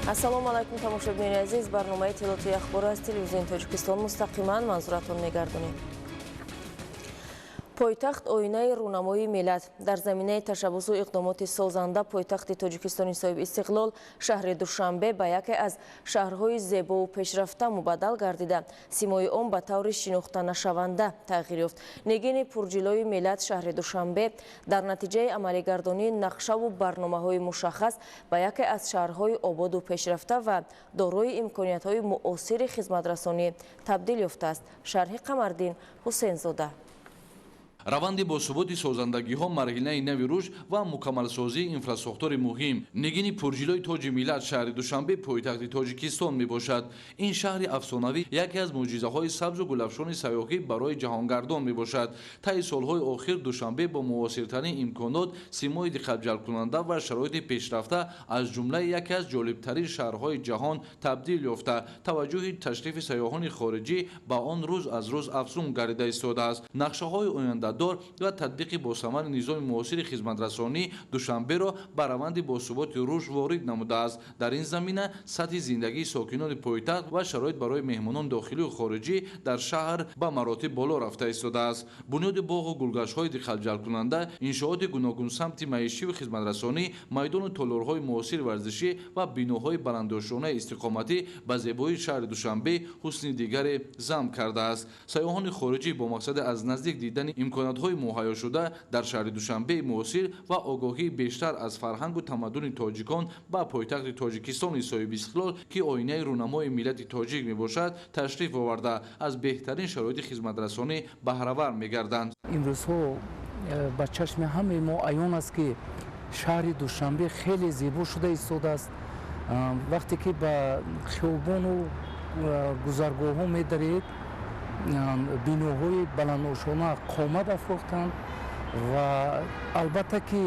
ассалому алайкум тамошобини азиз, барномаи тилотии ахбор аз телевизиони Тоҷикистон мустақиман манзуратон мегардонем. Пойтахт оинаи рӯнамои миллат. Дар заминаи ташаббусу иқдомоти созанда пойтахти Тоҷикистони соҳиби истиқлол шаҳри Душанбе ба яке аз шаҳрҳои зебову пешрафта мубаддал гардида, симои он ба таври шинохтанашаванда тағйир ёфт. Негини пурҷилои миллат шаҳри Душанбе дар натиҷаи амалигардонии нақшаву барномаҳои мушаххас ба яке аз шаҳрҳои ободу пешрафта ва дорои имкониятҳои муосири хизматрасонӣ табдил ёфтааст. Шарҳи Қамардин Ҳусейнзода. раванди босуботи созандагиҳо марҳилаи нави рушд ва мукаммалсозии инфраструктури муҳим негини пурҷилои тоҷи миллат шаҳри Душанбе пойтахти Тоҷикистон мебошад. Ин шаҳри афсонавӣ яке аз мӯъҷизаҳои сабзу гулафшони сайёҳӣ барои ҷаҳонгардон мебошад. Таи солҳои охир Душанбе бо муосиртарин имконот, симои диққатҷалбкунанда ва шароити пешрафта аз ҷумлаи яке аз ҷолибтарин шаҳрҳои ҷаҳон табдил ёфта, таваҷҷӯҳи ташрифи сайёҳони хориҷӣ ба он рӯз аз рӯз афзун гардида истодааст. нақшаҳои оянда ва татбиқи босамари низоми муосири хизматрасонӣ Душанберо ба раванди босуботи рушд ворид намудааст. Дар ин замина сатҳи зиндагии сокинони пойтахт ва шароит барои меҳмонон дохилию хориҷӣ дар шаҳр ба маротиб боло рафта истодааст. бунёди боғу гулгаштҳои диққатҷалбкунанда, иншооти гуногун самти маишиву хизматрасонӣ, майдону толорҳои муосири варзишӣ ва биноҳои баландошонаи истиқоматӣ ба зебоии шаҳри Душанбе ҳусни дигаре зам кардааст. сайёҳони хориҷӣ бо мақсади аз наздик дидани имконатҳои муҳайёшуда дар шаҳри Душанбеи муосир ва огоҳии бештар аз фарҳангу тамаддуни тоҷикон ба пойтахти Тоҷикистони соҳиби истиқлол, ки оинаи рӯнамои миллати тоҷик мебошад, ташриф оварда аз беҳтарин шароити хизматрасонӣ баҳравар мегарданд. имрӯзҳо ба чашми ҳамаи мо аён аст, ки шаҳри Душанбе хеле зебо шуда истодааст. вақте ки ба хиёбону гузаргоҳҳо медаред, биноҳои баландошона қомат афрохтанд ва албатта ки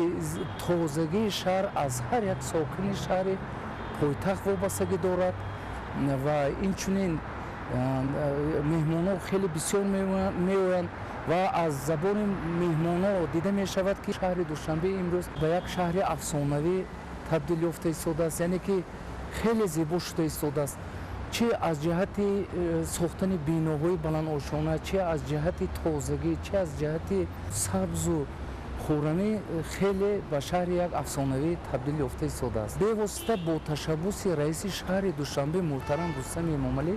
тозагии шаҳр аз ҳар як сокини шаҳри пойтахт вобастагӣ дорад ва инчунин меҳмонҳо хеле бисёр меоянд ва аз забони меҳмонҳо дида мешавад, ки шаҳри Душанбе имрӯз ба як шаҳри афсонавӣ табдил ёфта истодааст, яъне ки хеле зебо шуда истодааст. чӣ аз ҷиҳати сохтани биноҳои баландошона, чӣ аз ҷиҳати тозагӣ, чӣ аз ҷиҳати сабзу хӯрамӣ хеле ба шаҳри як афсонавӣ табдил ёфта истодааст. бевосита бо ташаббуси раиси шаҳри Душанбе муҳтарам Рустами Эмомалӣ,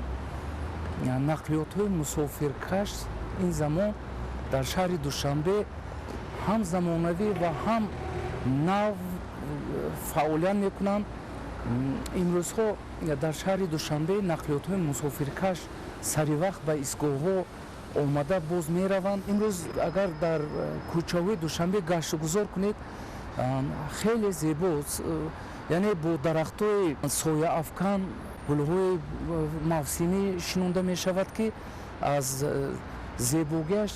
нақлиётҳои мусофиркаш ин замон дар шаҳри Душанбе ҳам замонавӣ ва ҳам нав фаъолият мекунанд. имрӯзҳо дар шаҳри Душанбе нақлиётҳои мусофиркаш саривақт ба истгоҳҳо омада боз мераванд. имрӯз агар дар кӯчаҳои Душанбе гашту гузор кунед, хеле зебост, яъне бо дарахтҳои сояафкан, гулҳои мавсимӣ шинонда мешавад, ки аз зебогиаш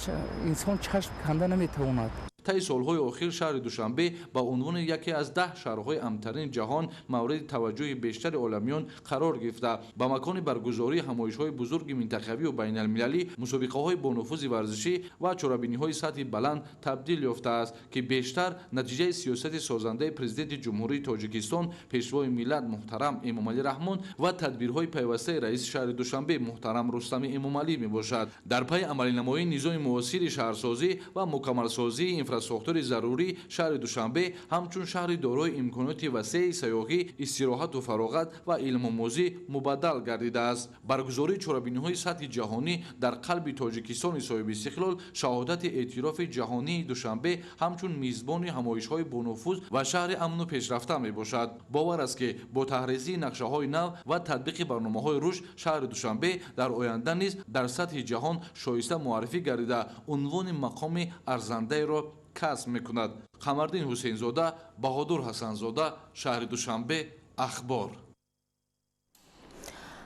инсон чашм канда наметавонад. таи солҳои охир шаҳри Душанбе ба унвони яке аз 10 шаҳрҳои амнтарини ҷаҳон мавриди таваҷҷӯҳи бештари оламиён қарор гирифта, ба макони баргузории ҳамоишҳои бузурги минтақавию байналмилалӣ, мусобиқаҳои бонуфузи варзишӣ ва чорабиниҳои сатҳи баланд табдил ёфтааст, ки бештар натиҷаи сиёсати созандаи президенти ҷумҳурии Тоҷикистон, пешвои миллат муҳтарам Эмомалӣ Раҳмон ва тадбирҳои пайвастаи раиси шаҳри Душанбе муҳтарам Рустами Эмомалӣ мебошад. дар пай амалинамоии низоми муосири шаҳрсозӣ ва мукаммалсозии инфраструктури зарурӣ шаҳри Душанбе ҳамчун шаҳри дорои имконоти васеи сайёҳӣ, истироҳату фароғат ва илмомӯзӣ мубаддал гардидааст. баргузории чорабиниҳои сатҳи ҷаҳонӣ дар қалби Тоҷикистони соҳиби истиқлол шаҳодати эътирофи ҷаҳонии Душанбе ҳамчун мизбони ҳамоишҳои бонуфуз ва шаҳри амну пешрафта мебошад. бовар аст, ки бо таҳризии нақшаҳои нав ва татбиқи барномаҳои рушд шаҳри Душанбе дар оянда низ дар сатҳи ҷаҳон шоиста муаррифӣ гардида унвони мақоми арзандаеро касб мекунад. Қамардин Ҳусейнзода, Баҳодур Ҳасанзода, шаҳри Душанбе, Ахбор.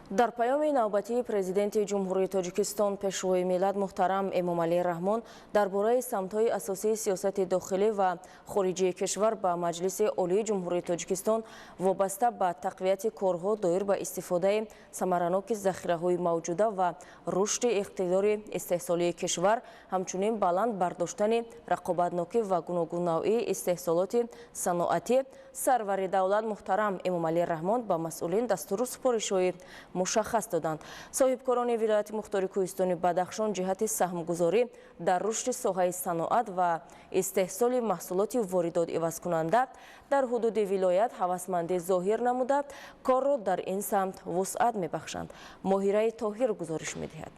дар паёми навбатии президенти ҷумҳурии тоҷикистон пешвои миллат муҳтарам Эмомалӣ Раҳмон дар бораи самтҳои асосии сиёсати дохилӣ ва хориҷии кишвар ба Маҷлиси Олии ҷумҳурии Тоҷикистон вобаста ба тақвияти корҳо доир ба истифодаи самараноки захираҳои мавҷуда ва рушди иқтидори истеҳсолии кишвар, ҳамчунин баланд бардоштани рақобатнокӣ ва гуногун навъии истеҳсолоти саноатӣ, сарвари давлат муҳтарам Эмомалӣ Раҳмон ба масъулин дастуру супоришҳои мушаххас доданд. Соҳибкорони вилояти мухтори Кӯҳистони Бадахшон ҷиҳати саҳмгузорӣ дар рушди соҳаи саноат ва истеҳсоли маҳсулоти воридот ивазкунанда дар ҳудуди вилоят ҳавасмандӣ зоҳир намуда, корро дар ин самт вусъат мебахшанд. Моҳираи Тоҳир гузориш медиҳад.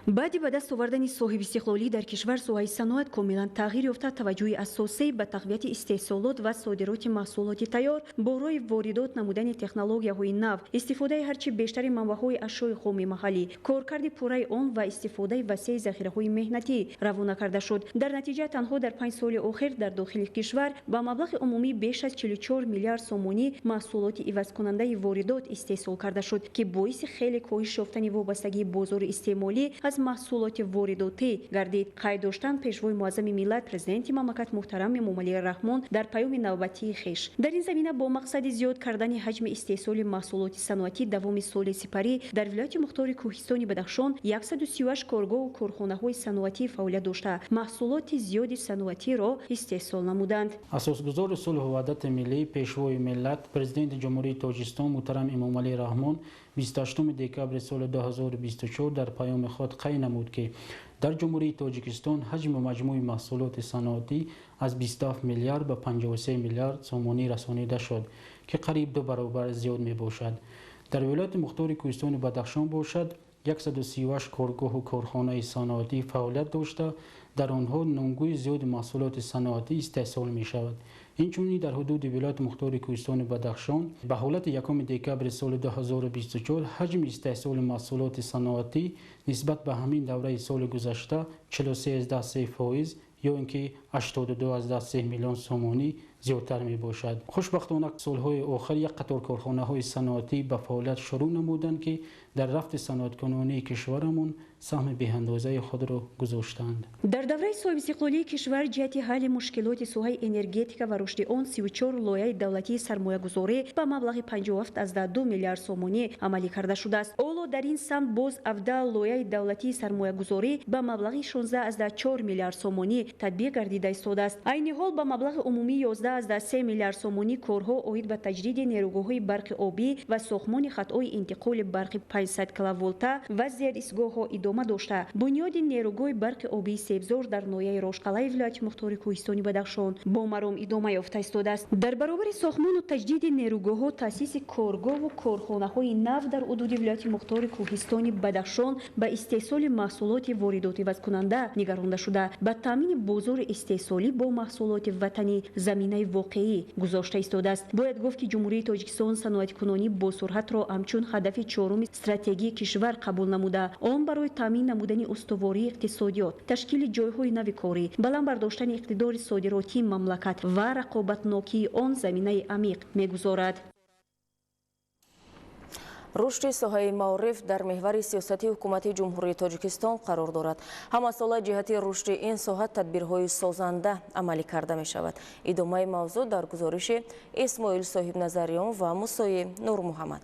баъди ба даст овардани соҳибистиқлолӣ дар кишвар соҳаи саноат комилан тағйир ёфта, таваҷҷӯҳи асосӣ ба тақвияти истеҳсолот ва содироти маҳсулоти тайёр бо роҳи воридот намудани технологияҳои нав, истифодаи ҳарчи бештари манбаъҳои ашёи хуми маҳаллӣ, коркарди пурраи он ва истифодаи васеъи захираҳои меҳнатӣ равона карда шуд. Дар натиҷа танҳо дар 5 соли охир дар дохили кишвар ба маблағи умумӣ беш аз 44 миллиард сомонӣ маҳсулоти ивазкунандаи воридот истеҳсол карда шуд, ки боиси хеле коҳиш ёфтани вобастагии бозори истеъмолӣ аз маҳсулоти воридотӣ гардид. Қайд доштанд пешвои муаззами миллат президенти мамлакат муҳтарам Эмомалӣ Раҳмон дар паёми навбатии хиш дар ин замина бо мақсади зиёд кардани ҳаҷми истеҳсоли маҳсулоти саноатӣ давоми соли сипарӣ дар вилояти мухтори Кӯҳистони Бадахшон 138 коргоҳу корхонаҳои саноатӣ фаъолият дошта маҳсулоти зиёди саноатиро истеҳсол намуданд. асосгузори сулҳу ваҳдати миллӣ, пешвои миллат, президенти ҷумҳурии Тоҷикистон муҳтарам Эмомалӣ Раҳмон 28 декабри соли 2024 дар паёми худ қайд намуд, ки дар ҷумҳурии Тоҷикистон ҳаҷми маҷмӯи маҳсулоти саноатӣ аз 27 миллиард ба 53 миллиард сомонӣ расонида шуд, ки қариб 2 баробар зиёд мебошад. Дар вилояти мухтори Кӯҳистони Бадахшон бошад 138 коргоҳу корхонаи саноатӣ фаъолият дошта, дар онҳо номгӯи зиёди маҳсулоти саноатӣ истеҳсол мешавад. инчунин дар ҳудуди вилояти мухтори Кӯҳистони Бадахшон ба ҳолати 1 декабри соли 2024 ҳаҷми истеҳсоли маҳсулоти саноатӣ нисбат ба ҳамин давраи соли гузашта 43.3%, ё ин ки 82.3 миллион сомонӣ зиёдтар мебошад. хушбахтона солҳои охир як қатор корхонаҳои саноатӣ ба фаъолият шурӯъ намуданд, ки дар рафти саноаткунонии кишварамон саҳми беандозаи худро гузоштанд. дар давраи соҳибистиқлолии кишвар ҷиҳати ҳалли мушкилоти соҳаи энергетика ва рушди он 34 лоиҳаи давлатии сармоягузорӣ ба маблағи 57.2 миллиард сомонӣ амалӣ карда шудааст. Оло дар ин самт боз 17 лоиҳаи давлатии сармоягузорӣ ба маблағи 16.4 миллиард сомонӣ татбиқ гардида истодааст. айни ҳол ба маблағи умумии 11.3 миллиард сомонӣ корҳо оид ба таҷдиди нерӯгоҳҳои барқи обӣ ва сохтмони хатҳои интиқоли барқи 500 киловолта ва зерисгоҳҳо идома дошта, бунёди нерӯгоҳи барқи обии Себзор дар ноҳияи Рошқалаи вилояти мухтори Кӯҳистони Бадахшон бо маром идома ёфта истодааст. дар баробари сохтмону таҷдиди нерӯгоҳҳо таъсиси коргоҳу корхонаҳои нав дар ҳудуди вилояти мухтори Кӯҳистони Бадахшон ба истеҳсоли маҳсулоти воридоти ивазкунанда нигаронда шуда, ба таъмини бозори истеҳсолӣ бо маҳсулоти ватанӣ заминаи воқеӣ гузошта истодааст. бояд гуфт, ки ҷумҳурии Тоҷикистон саноаткунонӣ босуръатро ҳамчун ҳадафи чоруми стратегии кишвар қабул намуда, он барои таъмин намудани устувории иқтисодиёт, ташкили ҷойҳои нави корӣ, баланд бардоштани иқтидори содиротии мамлакат ва рақобатнокии он заминаи амиқ мегузорад. рушди соҳаи маориф дар меҳвари сиёсати ҳукумати ҷумҳурии Тоҷикистон қарор дорад. ҳамасола ҷиҳати рушди ин соҳа тадбирҳои созанда амалӣ карда мешавад. идомаи мавзӯъ дар гузориши Исмоил Соҳибназариён ва Мусои Нурмуҳаммад.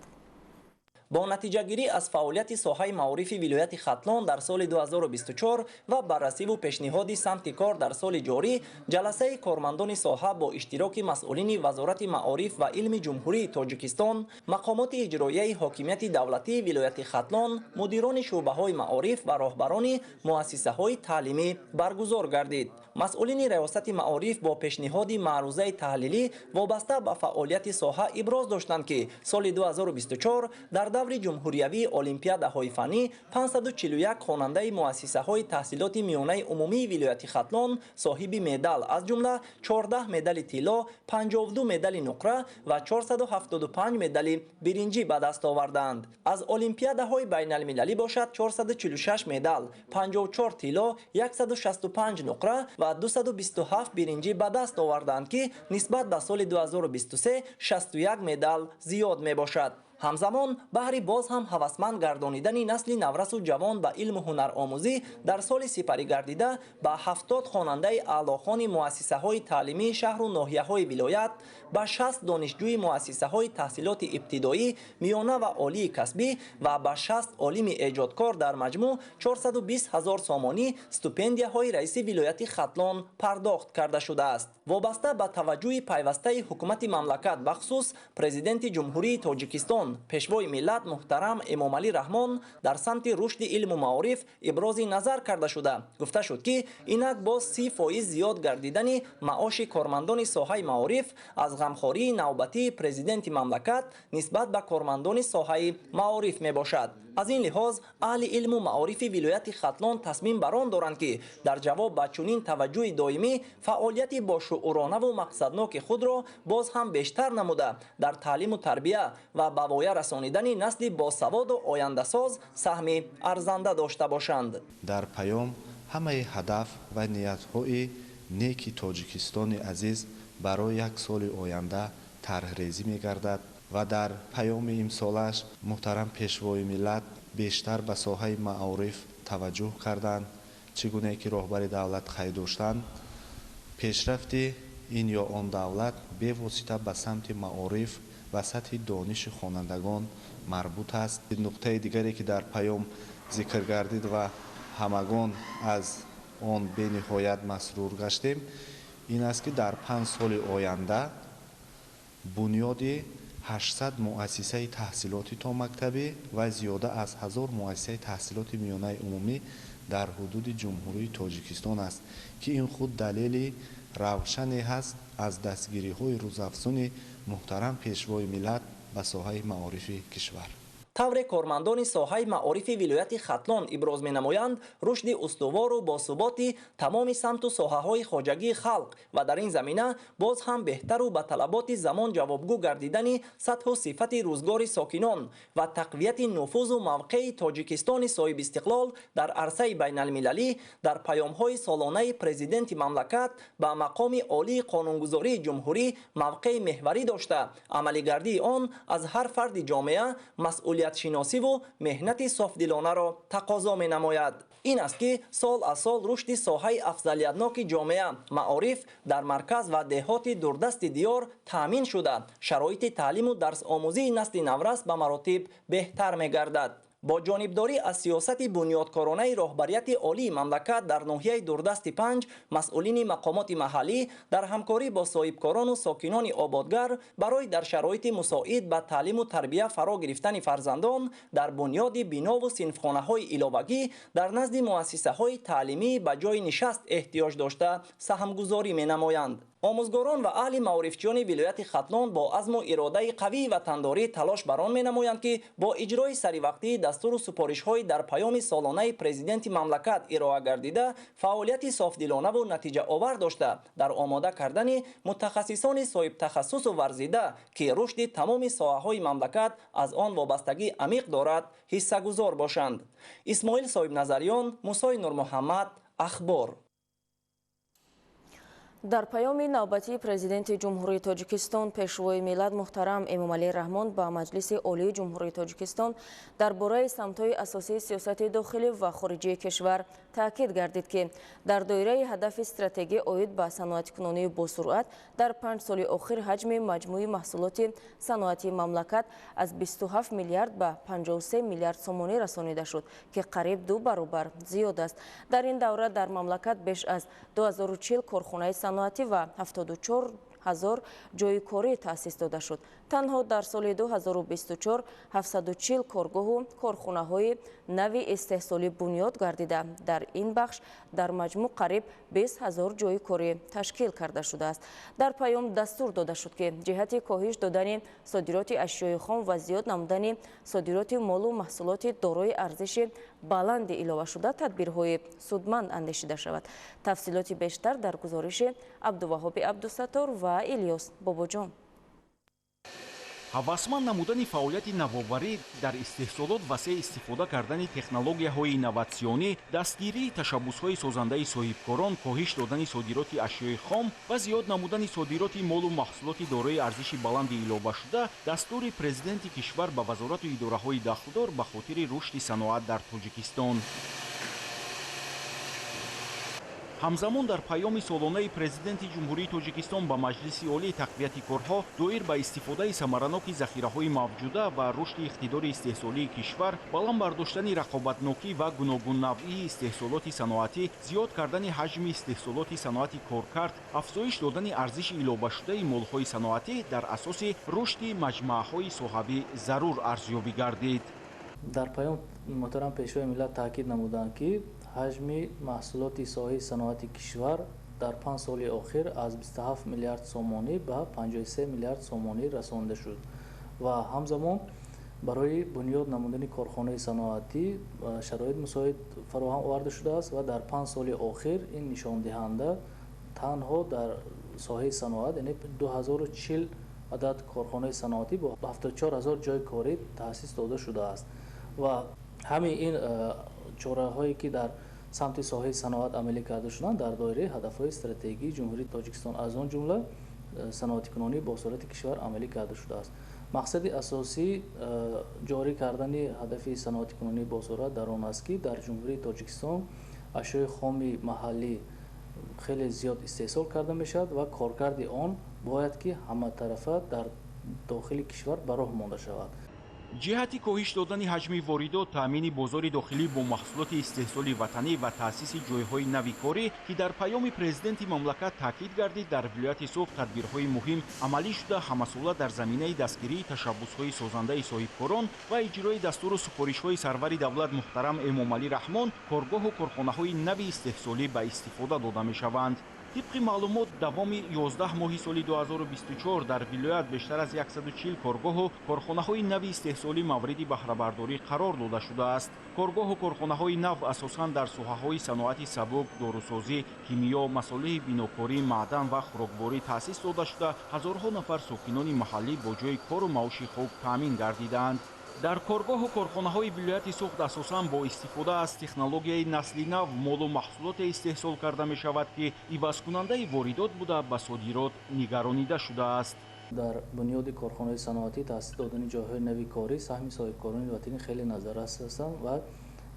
бо натиҷагирӣ аз фаъолияти соҳаи маорифи вилояти Хатлон дар соли 2024 ва баррасиву пешниҳоди самти кор дар соли ҷорӣ, ҷаласаи кормандони соҳа бо иштироки масъулини вазорати маориф ва илми ҷумҳурии Тоҷикистон, мақомоти иҷроияи ҳокимияти давлатии вилояти Хатлон, мудирони шуъбаҳои маориф ва роҳбарони муассисаҳои таълимӣ баргузор гардид. масъулини риёсати маориф бо пешниҳоди маърузаи таҳлилӣ вобаста ба фаъолияти соҳа иброз доштанд, ки соли 2024 дар даври ҷумҳуриявии олимпиадаҳои фанӣ 541 хонандаи муассисаҳои таҳсилоти миёнаи умумии вилояти Хатлон соҳиби медал, аз ҷумла 14 медали тилло, 52 медали нуқра ва 475 медали биринҷӣ ба даст оварданд. аз олимпиадаҳои байналмилалӣ бошад 446 медал, 54 тилло, 165 нуқра ва 227 биринҷӣ ба даст оварданд, ки нисбат ба соли 2023 61 медал зиёд мебошад. ҳамзамон баҳри боз ҳам ҳавасманд гардонидани насли наврасу ҷавон ба илму ҳунаромӯзӣ дар соли сипарӣ гардида ба 70 хонандаи аълохони муассисаҳои таълимии шаҳру ноҳияҳои вилоят, ба 60 донишҷӯи муассисаҳои таҳсилоти ибтидоӣ, миёна ва олии касбӣ ва ба 60 олими эҷодкор дар маҷмӯъ 420 000 сомонӣ стипендияҳои раиси вилояти Хатлон пардохт карда шудааст. Вобаста ба таваҷҷӯҳи пайвастаи ҳукумати мамлакат бахусус президенти ҷумҳурии Тоҷикистон пешвои миллат муҳтарам Эмомалӣ Раҳмон дар самти рушди илму маориф ибрози назар карда шуда гуфта шуд ки инак боз 30% зиёд гардидани маоши кормандони соҳаи маориф аз ғамхории навбатии президенти мамлакат нисбат ба кормандони соҳаи маориф мебошад. аз ин лиҳоз аҳли илму маорифи вилояти Хатлон тасмим бар он доранд ки дар ҷавоб ба чунин таваҷҷӯҳи доимӣ фаъолияти бошууронаву мақсадноки худро боз ҳам бештар намуда дар таълиму тарбия ва ба воя расонидани насли босаводу ояндасоз саҳми арзанда дошта бошанд. дар паём ҳамаи ҳадаф ва ниятҳои неки тоҷикистони азиз барои як соли оянда тарҳрезӣ мегардад ва дар паёми имсолаш муҳтарам пешвои миллат бештар ба соҳаи маориф таваҷҷӯҳ карданд, чӣ гуне ки роҳбари давлат қайд доштанд, пешрафти ин ё он давлат бевосита ба самти маориф ва сатҳи дониши хонандагон марбут аст. нуқтаи дигаре ки дар паём зикр гардид ва ҳамагон аз он бениҳоят масрур гаштем, ин аст ки дар 5 соли оянда бунёди 800 муассисаи таҳсилоти томактабӣ ва зиёда аз 1000 муассисаи таҳсилоти миёнаи умумӣ дар ҳудуди ҷумҳурии Тоҷикистон аст, ки ин худ далели равшане ҳаст аз дастгириҳои рӯзафзуни муҳтарам пешвои миллат ба соҳаи маорифи кишвар. тавре кормандони соҳаи маорифи вилояти Хатлон иброз менамоянд рушди устувору босуботи тамоми самту соҳаҳои хоҷагии халқ ва дар ин замина боз ҳам беҳтару ба талаботи замон ҷавобгӯ гардидани сатҳу сифати рӯзгори сокинон ва тақвияти нуфузу мавқеи Тоҷикистони соҳибистиқлол дар арсаи байналмилалӣ дар паёмҳои солонаи президенти мамлакат ба мақоми олии қонунгузории ҷумҳурӣ мавқеи меҳварӣ дошта, амалигардии он аз ҳар фарди ҷомеа масъулиятшиносиву меҳнати софдилонаро тақозо менамояд. ин аст ки сол аз сол рушди соҳаи афзалиятноки ҷомеа маориф дар марказ ва деҳоти дурдасти диёр таъмин шуда, шароити таълиму дарсомӯзии насли наврас ба маротиб беҳтар мегардад. با جانبداری از سیاست بنیادکارانه راهبریت عالی مملکت در ناحیه دوردست 5 مسئولین مقامات محلی در همکاری با صاحبکاران و ساکنان آبادگر برای در شرایط مساعد به تعلیم و تربیت فرا گرفتن فرزندان در بنیاد بنا و صنفخانه‌های علاوگی در نزد مؤسسه‌های تعلیمی به جای نشست احتیاج داشته سهمگذاری می‌نمایند. آموزگاران و اهل معارفچیان ولایت ختلان با عزم و اراده قوی و تنداری تلاش بران می‌نمایند که با اجرای سریوقتی دستور و سپارش‌های در پیام سالانه پرزیدنت مملکت ارائه گردیده فعالیت صافدلانه و نتیجه آور داشته در آماده کردن متخصصان صاحب تخصص و ورزیده که رشد تمام ساحه‌های مملکت از آن وابستگی عمیق دارد حصه‌گزار باشند. اسماعیل صاحب نظریان، موسی نور محمد، اخبار. در پیام نوبتی پرزیدنت جمهوری تاجیکستان پیشوای ملت محترم امامعلی رحمان با مجلس عالی جمهوری تاجیکستان درباره سمت‌های اساسی سیاست داخلی و خارجی کشور تاکید گردید که در دایره هدف استراتژی عاید به صنعتی‌کنی با سرعت در 5 سال اخیر حجم مجموعی محصولات صنعتی مملکت از 27 میلیارد به 53 میلیارد سومانی رسانیده شد که قریب 2 برابر زیاد است. در این دوره در مملکت بیش از 2040 کارخانه صنعتی و 74,000 جای کاری تأسیس داده شد. تنها در سال 2024 740 کارگاه و کارخانه‌های نوی استحصالی بنیاد گردیده. در این بخش در مجموع قریب 20,000 جای کاری تشکیل کرده شده است. در پیام دستور داده شد که جهت کاهش دادن صادرات اشیاء خام و زیاد نمودن صادرات مال و محصولات دارای ارزش بلند علاوه شده تدبیرهای سودمند اندیشیده شود. تفصیلات بیشتر در گزارش عبدالوهاب عبدالستار و الیاس باباجان. ҳавасманд намудани фаъолияти навоварӣ дар истеҳсолот васеъ истифода кардани технологияҳои инноватсионӣ, дастгирии ташаббусҳои созандаи соҳибкорон, коҳиш додани содироти ашёи хом ва зиёд намудани содироти молу маҳсулоти дорои арзиши баланди иловашуда дастури президенти кишвар ба вазорату идораҳои дахлдор ба хотири рушди саноат дар Тоҷикистон. ҳамзамон дар паёми солонаи президенти ҷумҳурии Тоҷикистон ба Маҷлиси олии тақвияти корҳо доир ба истифодаи самараноки захираҳои мавҷуда ва рушди иқтидори истеҳсолии кишвар, баланд бардоштани рақобатнокӣ ва гуногуннавъии истеҳсолоти саноатӣ, зиёд кардани ҳаҷми истеҳсолоти саноати коркард, афзоиш додани арзиши иловашудаи молҳои саноатӣ дар асоси рушди маҷмӯаҳои соҳавӣ зарур арзёбӣ гардид. дар паём муҳтарам пешвои миллат таъкид намуданд ки ҳаҷми маҳсулоти соҳаи саноати кишвар дар 5 соли охир аз 27 миллиард сомонӣ ба 53 миллиард сомонӣ расонида шуд ва ҳамзамон барои бунёд намудани корхонаи саноатӣ шароит мусоид фароҳам оварда шудааст ва дар 5 соли охир ин нишондиҳанда танҳо дар соҳаи саноат, яъне 2040 адад корхонаи саноатӣ бо 74 000 ҷойи корӣ таъсис дода шудааст ва ҳамин ин чораҳое ки дар самти соҳаи саноат амалӣ карда шуданд дар доираи ҳадафҳои стратегии ҷумҳурии Тоҷикистон, аз он ҷумла саноатикунонии босурати кишвар амалӣ карда шудааст. мақсади асосӣ ҷорӣ кардани ҳадафи саноатикунонии босурат дар он аст ки дар ҷумҳурии Тоҷикистон ашёи хоми маҳаллӣ хеле зиёд истеҳсол карда мешавад ва коркарди он бояд ки ҳаматарафа дар дохили кишвар ба роҳ монда шавад. ҷиҳати коҳиш додани ҳаҷми воридот, таъмини бозори дохилӣ бо маҳсулоти истеҳсоли ватанӣ ва таъсиси ҷойҳои нави корӣ, ки дар паёми президенти мамлакат таъкид гардид, дар вилояти Суғд тадбирҳои муҳим амалӣ шуда ҳамасола дар заминаи дастгирии ташаббусҳои созандаи соҳибкорон ва иҷрои дастуру супоришҳои сарвари давлат муҳтарам Эмомалӣ Раҳмон коргоҳу корхонаҳои нави истеҳсолӣ ба истифода дода мешаванд. طبق معلومات دوام 11 ماه سال 2024 در ولایت بیشتر از 140 کارگاه و کارخانه‌های نو استحصالی مورد بهره‌برداری قرار داده شده است. کارگاه و کارخانه‌های نو اساساً در ساحه‌های صنعت سبک، داروسازی، کیمیا، مصالح بیناکاری، معدن و خوراکباری تأسیس داده شده، هزارها نفر ساکنان محلی با جای کار و معاش خوب تامین گردیدند. در کارگاه و کارخانه‌های ولایت سوخت اساساً با استفاده از تکنولوژی نسل نو مال و محصولات استحصال کرده می شود که عوض کننده واردات بوده به صادرات نگرانیده شده است. در بنیاد کارخانه‌های صنعتی تأسیس دادن جاهای نوی کاری سهم صاحبکاران وطنی خیلی نظررس هستند و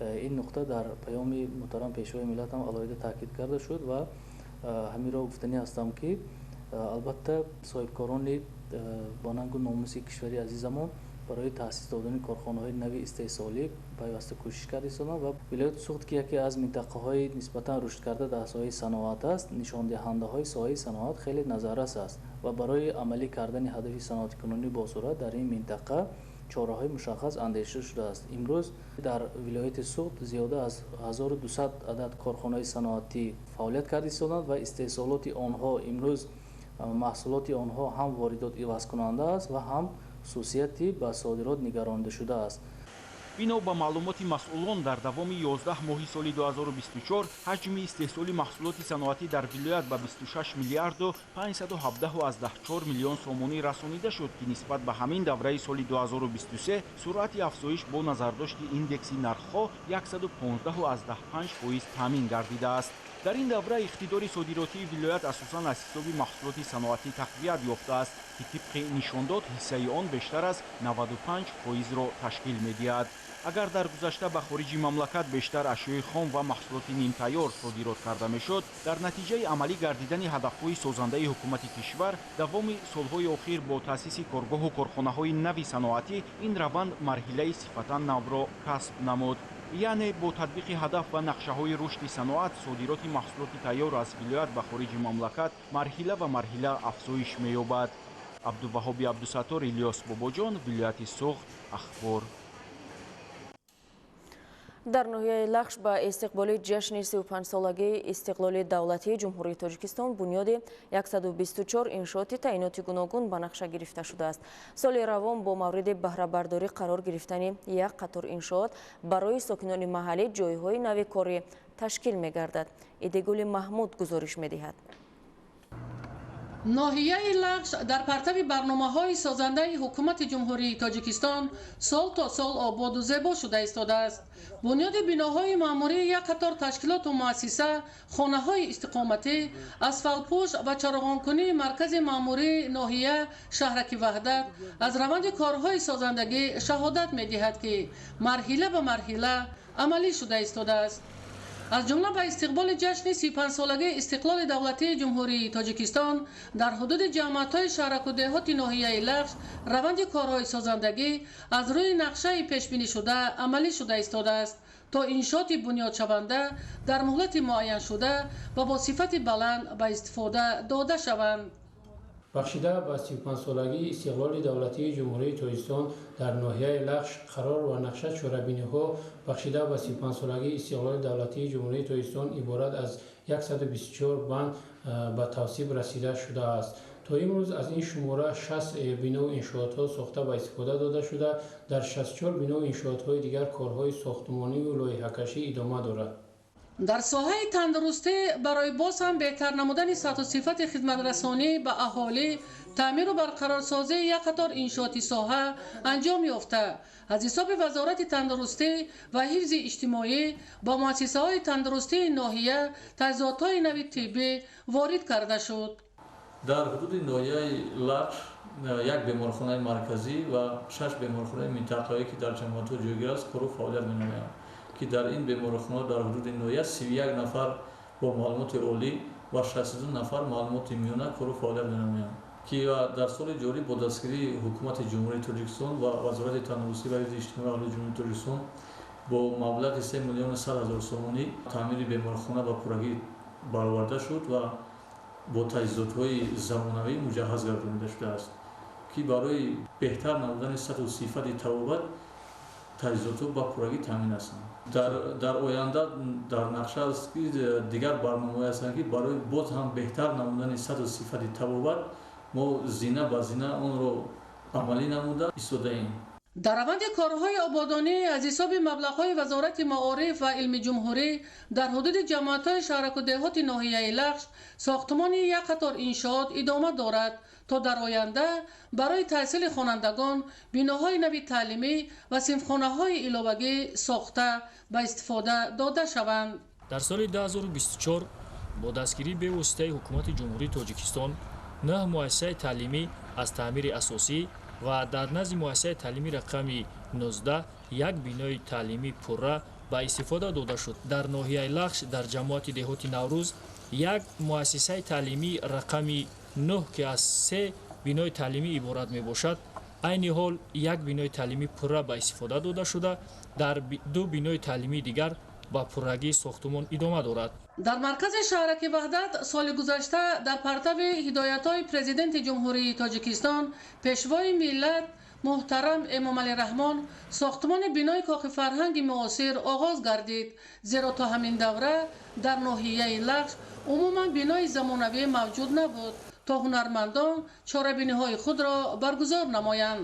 این نقطه در پیام محترم پیشوای ملت هم علیه تاکید کرده شد و همین را گفتنی هستم که البته صاحبکاران با ننگ و ناموس کشوری عزیزمون برای تأسیس دادن کارخانه‌های نوی استحصالی پیوسته کوشش کردند و ولایت سوخت که یکی از منطقه‌های نسبتاً رشد کرده در ساحه صنعت است، نشان دهنده‌های ساحه صنعت خیلی نظررس است و برای عملی کردن هدف صنعت کنونی با سرعت در این منطقه چاره‌های مشخص اندیشیده شده است. امروز در ولایت سوخت زیاده از 1200 عدد کارخانه‌های صنعتی فعالیت کردند و استحصالات آنها امروز محصولات آنها هم واردات عوض کننده است و هم خصوصیتی به صادرات نگرانده شده است. بنا به معلومات مسئولان در دوام 11 ماه سال 2024 حجم استحصال محصولات صنعتی در ولایت به 26 میلیارد و 517.4 میلیون سومانی رسانیده شد که نسبت به همین دوره سال 2023 سرعت افزایش با نظرداشت ایندکس نرخ‌ها 115.5% تامین گردیده است. در این دوره اقتدار صادراتی ولایت اساساً از حساب محصولات صنعتی تقویت یافته است که طبق نشانداد حصه آن بیشتر از 95% را تشکیل می‌دهد. اگر در گذشته به خارج مملکت بیشتر اشیاء خام و محصولات نیم تیار صادرات کرده میشد، در نتیجه عملی گردیدن هدف‌های سازنده حکومت کشور دوام سال‌های اخیر با تأسیس کارگاه و کارخانه‌های نوی صنعتی این روند مرحله صفتاً نو را کسب نمود. یعنی با تطبیق هدف و نقشه‌های رشد صنعت صادرات محصولات تیار از ولایت به خارج مملکت مرحله و مرحله افزایش می‌یابد. عبدالوهاب عبدالستار، الیاس باباجان، ولایت سوخت، اخبار. در ناحیه لخش با استقبال جشن 35 سالگی استقلال دولتی جمهوری تاجیکستان بنیاد 124 انشاءات تعیینات گوناگون به نقشه گرفته شده است. سال روان با مورد بهره برداری قرار گرفتن یک قطار انشاءات برای ساکنان محلی جایهای نوی کاری تشکیل می گردد. ایدگل محمود گزارش می دهد. ноҳияи лағш дар партави барномаҳои созандаи ҳукумати ҷумҳурии тоҷикистон сол то сол ободу зебо шуда истодааст. бунёди биноҳои маъмурӣ як қатор ташкилоту муассиса, хонаҳои истиқоматӣ, асфалтпӯш ва чароғонкунии маркази маъмурии ноҳия шаҳраки ваҳдат аз раванди корҳои созандагӣ шаҳодат медиҳад, ки марҳила ба марҳила амалӣ шуда истодааст. аз ҷумла ба истиқболи ҷашни 35-солагии истиқлоли давлатии ҷумҳурии тоҷикистон дар ҳудуди ҷамъиятҳои шаҳраку деҳоти ноҳияи лағш раванди корҳои созандагӣ аз рӯи нақшаи пешбинишуда амалӣ шуда истодааст, то иншооти бунёдшаванда дар муҳлати муайяншуда ва бо сифати баланд ба истифода дода шаванд. бахшида ба 35-солагии истиқлоли давлатии ҷумҳурии тоҷикистон дар ноҳияи лағш қарор ва нақша чорабиниҳо бахшида ба 35-солагии истиқлоли давлатии ҷумҳурии тоҷикистон иборат аз 124 банд ба тавсиб расида шудааст. то имрӯз аз ин шумора 60 биноу иншоотҳо сохта ба истифода дода шуда, дар 64 биноу иншоотҳои дигар корҳои сохтмониву лоиҳакашӣ идома дорад. дар соҳаи тандурустӣ барои боз ҳам беҳтар намудани сатҳу сифати хидматрасонӣ ба аҳолӣ, таъмиру барқарорсозии як қатор иншооти соҳа анҷом ёфта, аз ҳисоби вазорати тандурустӣ ва ҳифзи иҷтимоӣ ба муассисаҳои тандурустии ноҳия таҷҳизотҳои нави тиббӣ ворид карда шуд. дар ҳудуди ноҳияи лағш як беморхонаи марказӣ ва 6 беморхонаи минтақавӣ ки дар ҷамъиятҳо ҷойгир аст кору фаъолият менамоянд, ки дар ин беморхона дар ҳудуди ноҳия 31 нафар бо маълумоти олӣ ва 62 нафар маълумоти миёна кору фаъолият менамоянд, ки дар соли ҷорӣ бо дастгирии ҳукумати ҷумҳурии тоҷикистон ва вазорати тандурустӣ ва ҳифзи иҷтимоии аҳолии ҷумҳурии тоҷикистон бо маблағи 3 млн 100 000 сомонӣ таъмири беморхона ба пуррагӣ бароварда шуд ва бо таҷҳизотҳои замонавӣ муҷаҳҳаз гардонида шудааст, ки барои беҳтар намудани сатҳу сифати табобат таҷҳизотҳо ба пуррагӣ таъмин ҳастанд. дар оянда дар нақша аст ки дигар барномаҳое ҳастанд, ки барои боз ҳам беҳтар намудани сатҳу сифати табобат мо зина ба зина онро амалӣ намуда истодаем. дар раванди корҳои ободонӣ аз ҳисоби маблағҳои вазорати маориф ва илми ҷумҳурӣ дар ҳудуди ҷамъиятҳои шаҳраку деҳоти ноҳияи лағш сохтмони як қатор иншоот идома дорад, то дар оянда барои таҳсили хонандагон биноҳои нави таълимӣ ва синфхонаҳои иловагӣ сохта ба истифода дода шаванд. дар соли 2024 бо дастгирии бевоситаи ҳукумати ҷумҳурии тоҷикистон 9 муассисаи таълимӣ аз таъмири асосӣ ва дар назди муассисаи таълимӣ рақами 19 як бинои таълимӣ пурра ба истифода дода шуд. дар ноҳияи лағш дар ҷамъияти деҳоти наврӯз як муассисаи таълимӣ рақами 9 ки аз 3 бинои таълимӣ иборат мебошад, айни ҳол як бинои таълимӣ пурра ба истифода дода шуда, дар 2 бинои таълимии дигар ба пуррагии сохтмон идома дорад. дар маркази шаҳраки ваҳдат соли гузашта дар партави ҳидоятҳои президенти ҷумҳурии тоҷикистон пешвои миллат муҳтарам эмомалӣ раҳмон сохтмони бинои коқи фарҳанги муосир оғоз гардид, зеро то ҳамин давра дар ноҳияи лағш умуман бинои замонавӣ мавҷуд набуд, то ҳунармандон чорабиниҳои худро баргузор намоянд.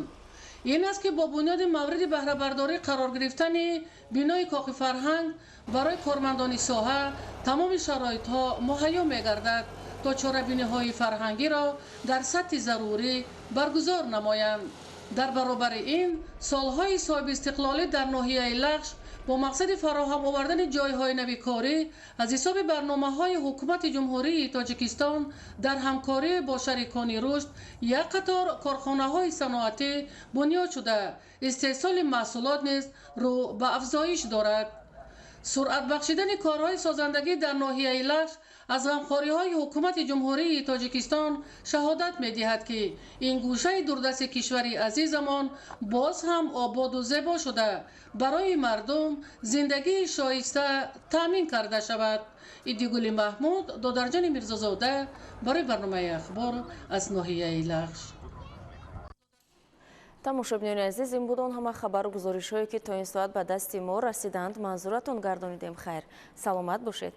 ин аст ки бо бунёди мавриди баҳрабардорӣ қарор гирифтани бинои коқи фарҳанг барои кормандони соҳа тамоми шароитҳо муҳайё мегардад, то чорабиниҳои фарҳангиро дар сатҳи зарурӣ баргузор намоянд. дар баробари ин солҳои соҳибистиқлолӣ дар ноҳияи лағш бо мақсади фароҳам овардани ҷойҳои нави корӣ аз ҳисоби барномаҳои ҳукумати ҷумҳурии тоҷикистон дар ҳамкорӣ бо шарикони рушд як қатор корхонаҳои саноатӣ бунёд шуда, истеҳсоли маҳсулот низ рӯ ба афзоиш дорад. суръат бахшидани корҳои созандагӣ дар ноҳияи лағш аз ғамхориҳои ҳукумати ҷумҳурии тоҷикистон шаҳодат медиҳад, ки ин гӯшаи дурдасти кишвари азизамон боз ҳам ободу зебо шуда барои мардум зиндагии шоиста таъмин карда шавад. идигули маҳмуд, додарҷони мирзозода барои барномаи ахбор аз ноҳияи лағш. тамошобинони азиз, ин буд он ҳама хабару гузоришҳое ки то ин соат ба дасти мо расиданд. манзуратон гардонидем. хайр, саломат бошед.